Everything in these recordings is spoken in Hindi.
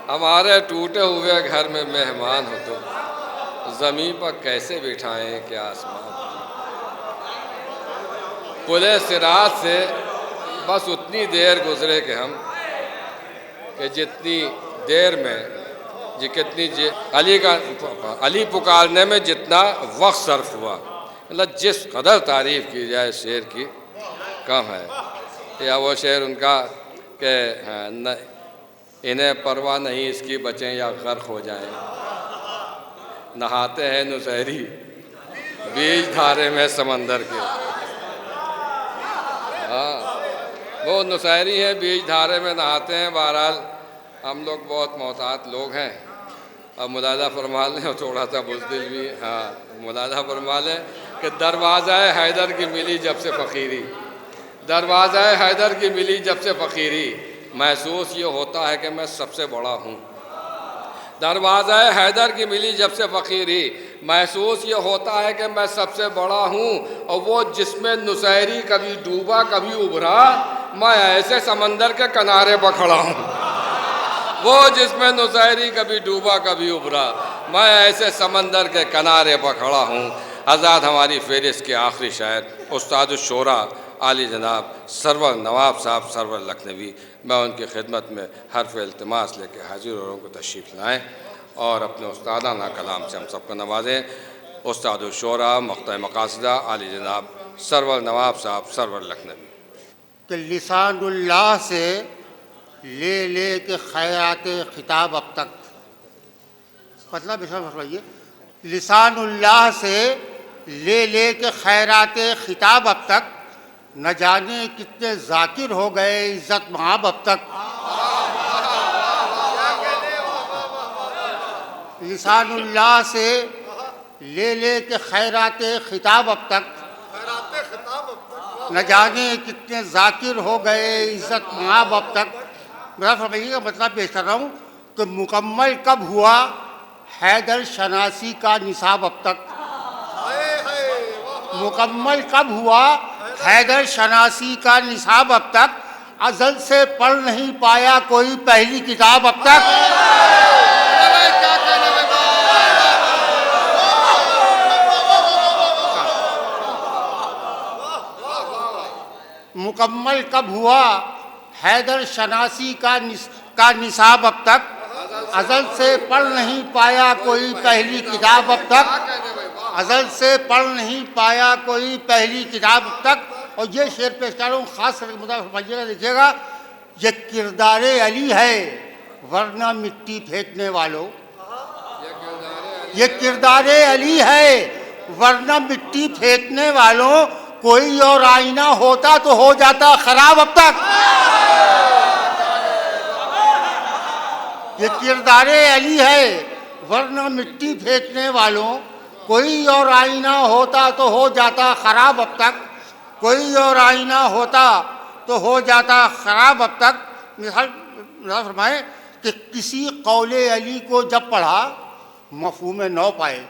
हमारे टूटे हुए घर में मेहमान हो तो ज़मीन पर कैसे बिठाएं कि आसमान। पुले सिरात से बस उतनी देर गुजरे कि हम कि जितनी देर में अली पुकारने में जितना वक्त सर्फ हुआ, मतलब जिस कदर तारीफ़ की जाए शेर की कम है। या वो शेर उनका कि इन्हें परवाह नहीं इसकी बचें या गर्क हो जाएं, नहाते हैं नुसैरी बीच धारे में समंदर के। हाँ, वो नुसैरी है, बीच धारे में नहाते हैं। बहरहाल हम लोग बहुत मोहतात लोग हैं। अब मुलादा फरमा लें और थोड़ा सा बुज़दिल भी। हाँ, मुलादा फरमा लें कि दरवाज़ा हैदर की मिली जब से फ़कीरी, दरवाज़ा हैदर की मिली जब से फ़कीरी, महसूस ये होता है कि मैं सबसे बड़ा हूँ। दरवाज़ा हैदर की मिली जब से फ़कीरी, महसूस ये होता है कि मैं सबसे बड़ा हूँ। और वो जिसमें नुसैरी कभी डूबा कभी उभरा, मैं ऐसे समंदर के किनारे पर खड़ा हूँ। वो जिसमें नुसैरी कभी डूबा कभी उभरा, मैं ऐसे समंदर के किनारे पर खड़ा हूँ। आज़ाद हमारी फ़हरिस्त के आखिरी शायर उस्ताद शुरा आली जनाब सरवर नवाब साहब सरवर लखनवी, मैं उनकी खिदमत में हर्फ इल्तिमास लेके हाजिर हो रहा हूँ को तशरीफ़ लाएँ और अपने उस्तादाना कलाम से हम सबको नवाजें। उस्ताद शुरा मुख्तर मकासदा आली जनाब सरवर नवाब साहब सरवर लखनवी। कि लिसानुल्लाह से ले के खैरात खिताब अब तक, मतलब ऐसा फरमाइए, लिसानुल्लाह से ले के खैरात खिताब अब तक, न जाने कितने जाकिर हो गए इज़्ज़त महाब अब तक। लिसानुल्लाह से ले के खैरात खिताब अब तक, न जाने कितने जाकिर हो गए इज़्ज़त महाब अब तक। मेरा फरमाइए का मतलब पेश कर रहा हूँ कि मुकम्मल कब हुआ हैदर शनासी का निसाब अब तक। मुकम्मल कब हुआ हैदर शनासी का निसाब अब तक, अज़ल से पढ़ नहीं पाया कोई पहली किताब अब तक। मुकम्मल कब हुआ हैदर शनासी का निसाब अब तक, अज़ल से पढ़ नहीं पाया कोई पहली किताब अब तक। अज़ल से पढ़ नहीं पाया कोई पहली किताब अब तक। और ये शेर पेश कर रहा हूँ ख़ास करके समझिएगा, देखिएगा, ये किरदार अली है वरना मिट्टी फेंकने वालों। ये किरदार अली है वरना मिट्टी फेंकने वालों, कोई और आईना होता तो हो जाता खराब अब तक। ये किरदार अली है वरना मिट्टी फेंकने वालों, कोई और आईना होता तो हो जाता खराब अब तक। कोई और आईना होता तो हो जाता खराब अब तक। मिसाल फरमाएं कि किसी कौले अली को जब पढ़ा मफ़हूम नौ पाए,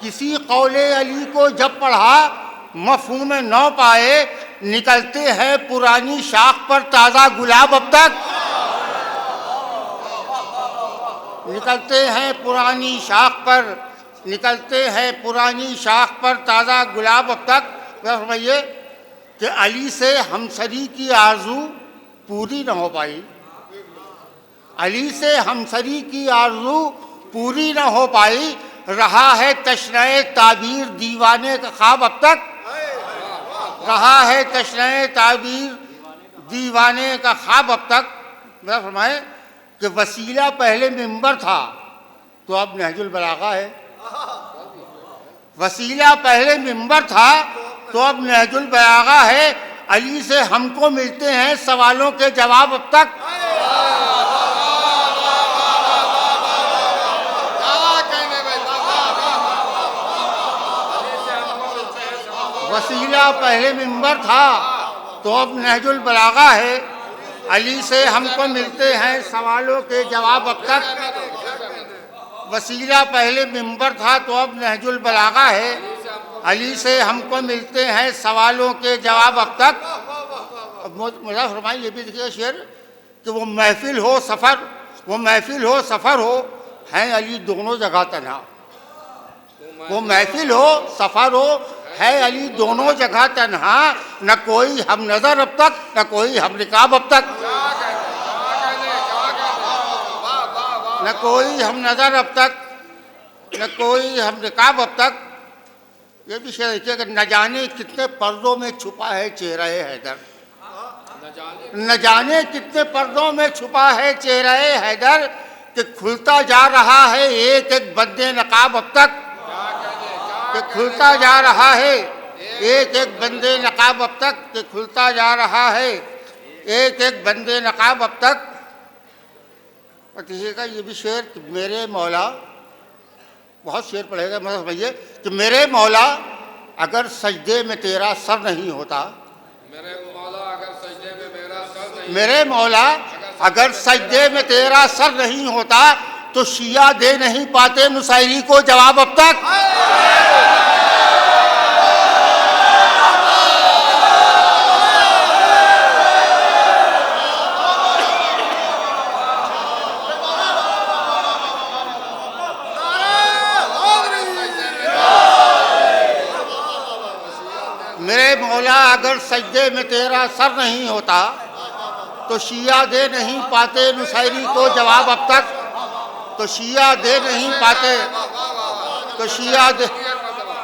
किसी कौले अली को जब पढ़ा मफ़हूम नौ पाए, निकलते हैं पुरानी शाख पर ताज़ा गुलाब अब तक। निकलते हैं पुरानी शाख पर, निकलते हैं पुरानी शाख पर ताज़ा गुलाब अब तक। फरमाइए कि अली से हमसरी की आरज़ू पूरी न हो पाई, अली से हमसरी की आरज़ू पूरी न हो पाई, रहा है तशनाए ताबीर दीवाने का ख्वाब अब तक। रहा है तशनाए ताबीर दीवाने का ख्वाब अब तक। मेरा फरमाए कि वसीला पहले मिंबर था तो अब नहजुल बलागा है। वसीला पहले मिंबर था तो अब नहजुल बलागा है। अली से हमको मिलते हैं सवालों के जवाब अब तक। वसीला पहले मिंबर था तो अब नहजुल बलागा है। अली से हमको मिलते हैं सवालों के जवाब अब तक। वसीला पहले मिंबर था तो अब नहजुल बलागा है। अली से हमको मिलते हैं सवालों के जवाब अब तक। मुझे फरमाइए ये भी देखिए शेर कि वो महफिल हो सफ़र हो, हैं अली दोनों जगह तन्हा। वो महफिल हो सफ़र हो, है अली दोनों जगह तन्हा। न कोई हम नज़र अब तक, न कोई हम रिकाब अब तक, न कोई हम नज़र अब तक, न कोई हम रिकाब अब तक। ये भी शेर देखिए कि न जाने कितने पर्दों में छुपा है चेहरा हैदर, न जाने कितने पर्दों में छुपा है चेहरा हैदर, कि खुलता जा रहा है एक एक बंदे नकाब अब तक, कि खुलता जा रहा है एक एक बंदे नकाब अब तक, कि खुलता जा रहा है एक एक बंदे नकाब अब तक। और देखिएगा ये भी शेर कि मेरे मौला, बहुत शेर पढ़ेगा मतलब समझिए कि मेरे मौला अगर सजदे में तेरा सर नहीं होता, मेरे मौला अगर सजदे में मेरा सर नहीं, मेरे मौला अगर सजदे में तेरा सर नहीं होता, तो शिया दे नहीं पाते नुसैरी को जवाब अब तक। मेरे मौला अगर सजदे में तेरा सर नहीं होता, तो शिया दे नहीं पाते नुसैरी को जवाब अब तक, तो शिया दे नहीं पाते, तो शिया दे।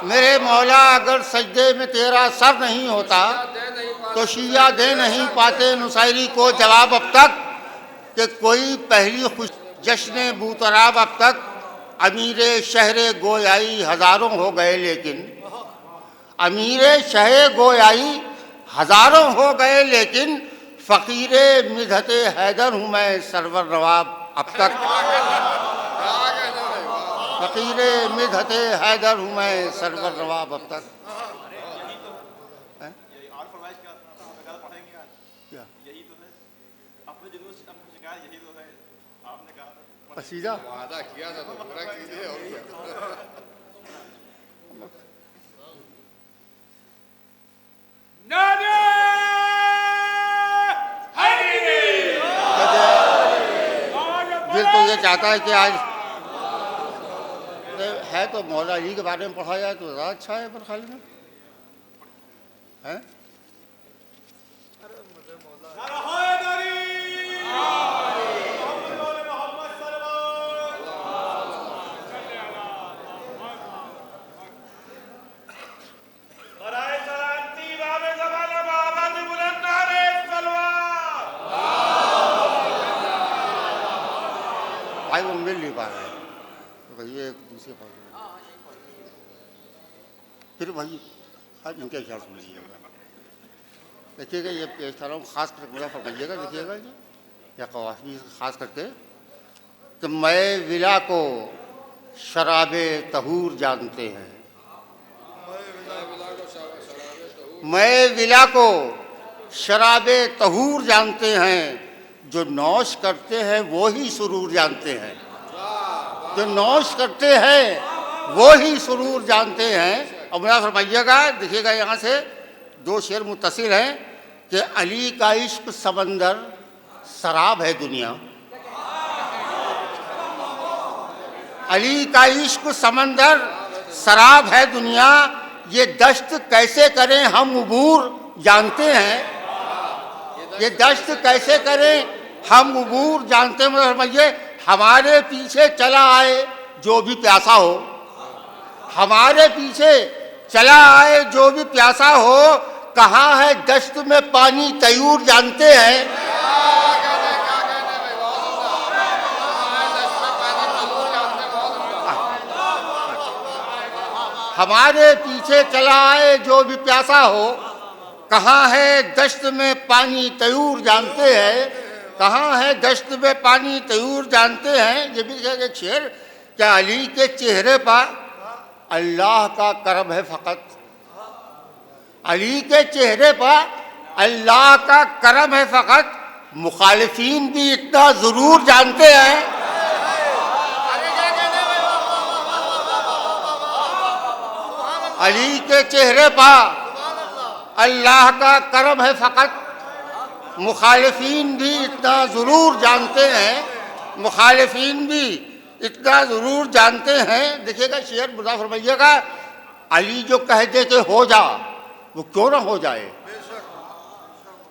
मेरे मौला अगर सजदे में तेरा सर नहीं होता, तो शिया दे नहीं पाते नुसैरी को जवाब अब तक, कि कोई पहली खुश जश्न बूतराब अब तक। अमीरे शहरे गोयाई हज़ारों हो गए लेकिन, अमीरे शहरे गोयाई हज़ारों हो गए लेकिन, फ़कीरे मिधते हैदर हूँ मैं सरवर नवाब अब तक, फ़कीरे मिधते हैदर हूँ मैं सरवर नवाब अब तक। सीधा वादा किया था तो पूरा कीजिए और क्या। दिल तो ये चाहता है कि आज है तो मौला अली के बारे में पढ़ा जाए तो ज़्यादा अच्छा है, पर खाली में है। भाई वो मिल नहीं पा रहे हैं, तो भैया एक दूसरे पास फिर वही इनके ख्याल सुन लीजिएगा। देखिएगा ये पेश कर रहा हूँ, ख़ास करके मुझे फरमाइएगा, देखिएगा जी या कवाफी ख़ास करके कि मैं विला को शराबे तहूर जानते हैं, मैं विला को शराबे तहूर जानते हैं, जो नौश करते हैं वो ही सुरूर जानते हैं, जो नौश करते हैं वो ही सुरूर जानते हैं। अब मुझे फरमाइएगा, देखिएगा यहाँ से दो शेर मुत्तसिल हैं कि अली का इश्क समंदर शराब है दुनिया, अली का इश्क समंदर शराब है दुनिया, ये दश्त कैसे करें हम उबूर जानते हैं, ये दश्त कैसे करें हम उबूर जानते हैं। मतलब समझिए हमारे पीछे चला आए जो भी प्यासा हो, हमारे पीछे चला आए जो भी प्यासा हो, कहाँ है दश्त में पानी तयूर जानते हैं, हमारे पीछे चला आए जो भी प्यासा हो, कहाँ है दश्त में पानी तयूर जानते हैं, कहाँ है दश्त में पानी तयूर जानते हैं। ये भी एक शेर, क्या अली के चेहरे पर अल्लाह का करम है फ़कत, अली के चेहरे पर अल्लाह का करम है फ़कत, मुखालिफीन भी इतना ज़रूर जानते हैं, अली के चेहरे पर अल्लाह का करम है फ़कत, मुखालिफीन भी इतना ज़रूर जानते हैं, मुखालिफीन भी इतना ज़रूर जानते हैं। देखिएगा शेर मुर्दा फरमाइएगा, अली जो कह दे कि हो जा, वो क्यों ना हो जाए।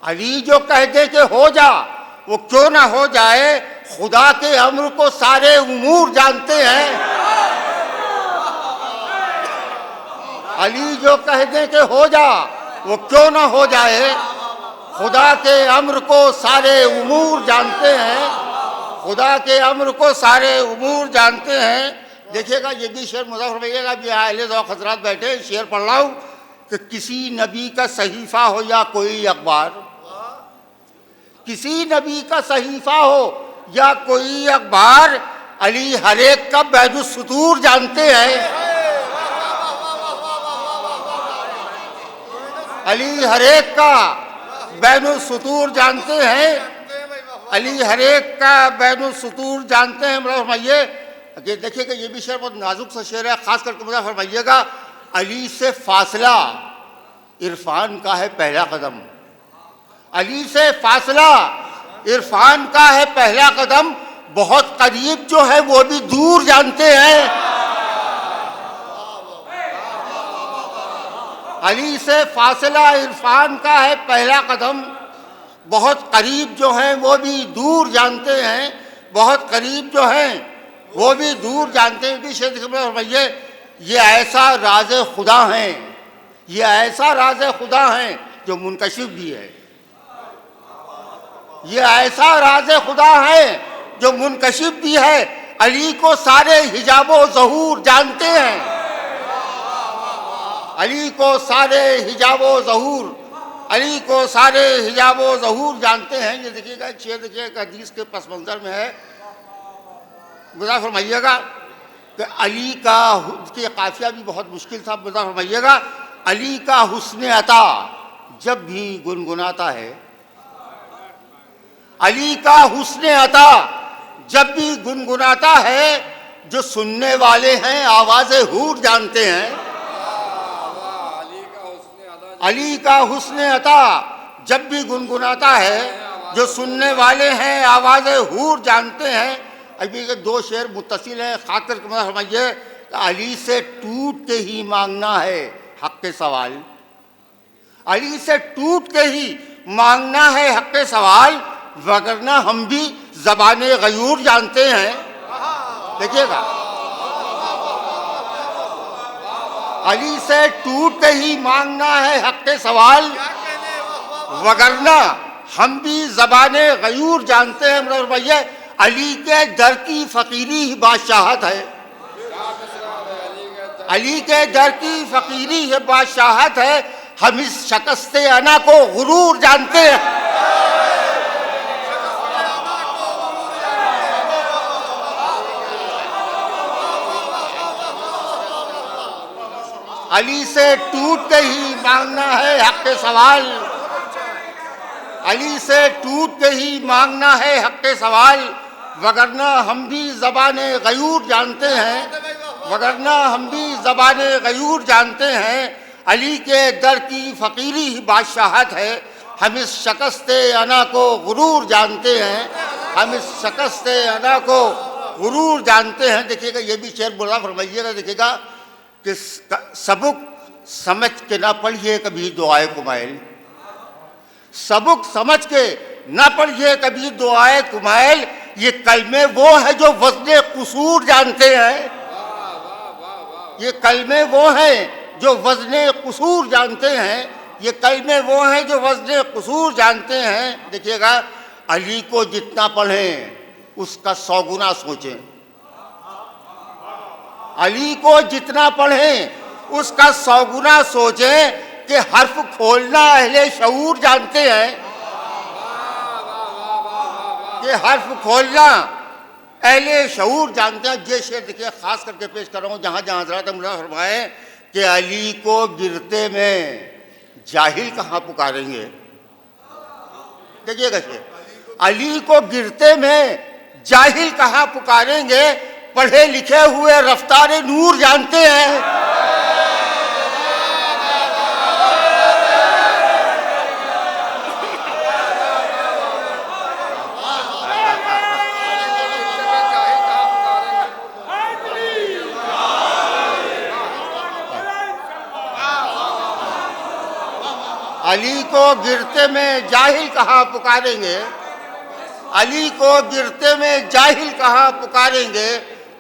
अली जो कह दे कि हो जा, वो क्यों ना हो जाए। खुदा के अम्र को सारे उमूर जानते हैं। अली जो कह दे कि हो जा, वो क्यों ना हो जाए। खुदा के अम्र को सारे उमूर जानते हैं, खुदा के अम्र को सारे उमूर जानते हैं। देखिएगा ये भी शेर मुज़फ़्फ़र फरमाइएगा, भी अहले ज़ौक़ हज़रात बैठे, शेर पढ़ रहा हूँ कि किसी नबी का सहीफ़ा हो या कोई अखबार, किसी नबी का सहीफ़ा हो या कोई अखबार, अली हर एक का बैनुस्सुतूर जानते हैं। अली हर एक का बैनुस्सुतूर जानते हैं, अली हर एक का बैनुस्सुतूर जानते हैं। मुझे फरमाइए, ये देखिएगा ये भी शेर बहुत नाजुक सा शेर है, ख़ास करके मुझे फरमाइएगा, अली से फासला इरफान का है पहला कदम। अली से फासला इरफान का है पहला कदम, बहुत करीब जो है वो भी दूर जानते हैं। अली से फासला इरफान का है पहला कदम, बहुत करीब जो हैं वो भी दूर जानते हैं, बहुत करीब जो हैं वो भी दूर जानते हैं। भी शेर फरमाइए, ये ऐसा राज खुदा हैं, ये ऐसा राज खुदा हैं जो मुनकशिफ भी है। ये ऐसा राज खुदा है जो मुनकशिफ भी है। अली को सारे हिजाबो ज़हूर जानते हैं, अली को सारे हिजाबो ज़हूर, अली को सारे हिजाबो ज़हूर जानते हैं। ये देखिएगा शेर, देखिएगा हदीस के पस मंज़र में है। मुझे फरमाइएगा कि अली का, उसकी काफ़िया भी बहुत मुश्किल था। मुझे फरमाइएगा, अली का हुस्न अता जब भी गुनगुनाता है, अली का हुस्न अता जब भी गुनगुनाता है, जो सुनने वाले हैं आवाज़े हूर जानते हैं। अली का हुस्न अता जब भी गुनगुनाता है, जो सुनने वाले हैं आवाज़े हूर जानते हैं। अभी के दो शेर मुत्तसिल हैं, खातिर के फरमाइए, अली से टूट के ही मांगना है हक़ के सवाल, अली से टूट के ही मांगना है हक़ के सवाल, वगरना हम भी ज़बाने गयूर जानते हैं। देखिएगा, अली से टूट के ही मांगना है हक़ के सवाल, वगरना हम भी ज़बाने गयूर जानते हैं। मतलब भैया, अली के दर की फ़कीरी ही बादशाहत है, अली के दर की फ़कीरी ही बादशाहत है। हम इस शकस्ते अना को गुरूर जानते हैं। अली से टूट के ही मांगना है हक़ के सवाल, अली से टूट के ही मांगना है हक़ के सवाल, वगरना हम भी ज़बाने गयूर जानते हैं, वगरना हम भी ज़बाने गयूर जानते हैं। अली के दर की फ़कीरी ही बादशाहत है, हम इस शकस्ते अना को गुरूर जानते हैं, हम इस शकस्ते अना को गुरूर जानते हैं। देखिएगा ये भी शेर बोला फरमाइएगा, देखिएगा कि सबक समझ के ना पढ़िए कभी दुआए कुमैल, सबक समझ के ना पढ़िए कभी दुआए कुमैल, ये कलमे वो है जो वज़्न कुसूर जानते हैं, ये कलमे वो हैं जो वज़्न कुसूर जानते हैं, ये कलमे वो हैं जो वज़्न कुसूर जानते हैं। देखिएगा, अली को जितना पढ़ें उसका 100 गुना सोचें, अली को जितना पढ़ें उसका 100 गुना सोचें, कि हर्फ खोलना अहले शऊर जानते हैं, कि हर्फ खोलना अहले शऊर जानते हैं। ये शेर देखिए खास करके पेश कर रहा हूँ, जहाँ जहाँ हज़रत मुल्ला फरमाए कि अली को गिरते में जाहिल कहाँ पुकारेंगे। देखिएगा शेर, अली को गिरते में जाहिल कहाँ पुकारेंगे, पढ़े लिखे हुए रफ्तार नूर जानते हैं। अली को गिरते में जाहिल कहाँ पुकारेंगे, अली को गिरते में जाहिल कहाँ पुकारेंगे।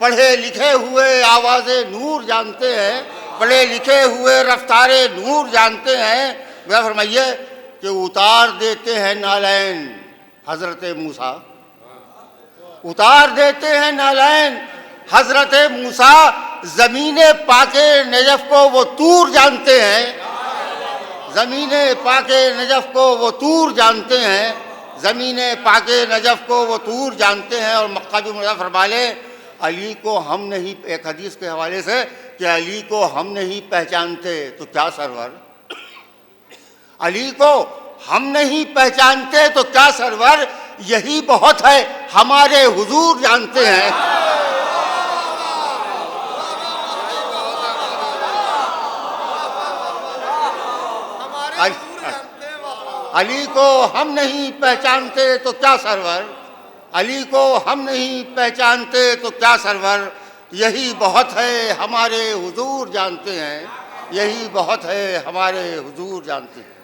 पढ़े लिखे हुए आवाज़े नूर जानते हैं, पढ़े लिखे हुए रफ्तारे नूर जानते हैं। वह फरमाइए कि उतार देते हैं नालैन हजरत मूसा, उतार देते हैं नालैन हजरत मूसा। ज़मीने पाके नजफ को वो तूर जानते हैं, ज़मीने पाके नजफ को वो तूर जानते हैं, ज़मीने पाके नजफ को वो तूर जानते हैं। और मक्का भी मुझे फरमाले अली को हम नहीं, एक हदीस के हवाले से कि अली को हम नहीं पहचानते तो क्या सरवर, अली को हम नहीं पहचानते तो क्या सरवर, यही बहुत है हमारे हुजूर जानते हैं। अली को हम नहीं पहचानते तो क्या सरवर, अली को हम नहीं पहचानते तो क्या सरवर, यही बहुत है हमारे हुजूर जानते हैं, यही बहुत है हमारे हुजूर जानते हैं।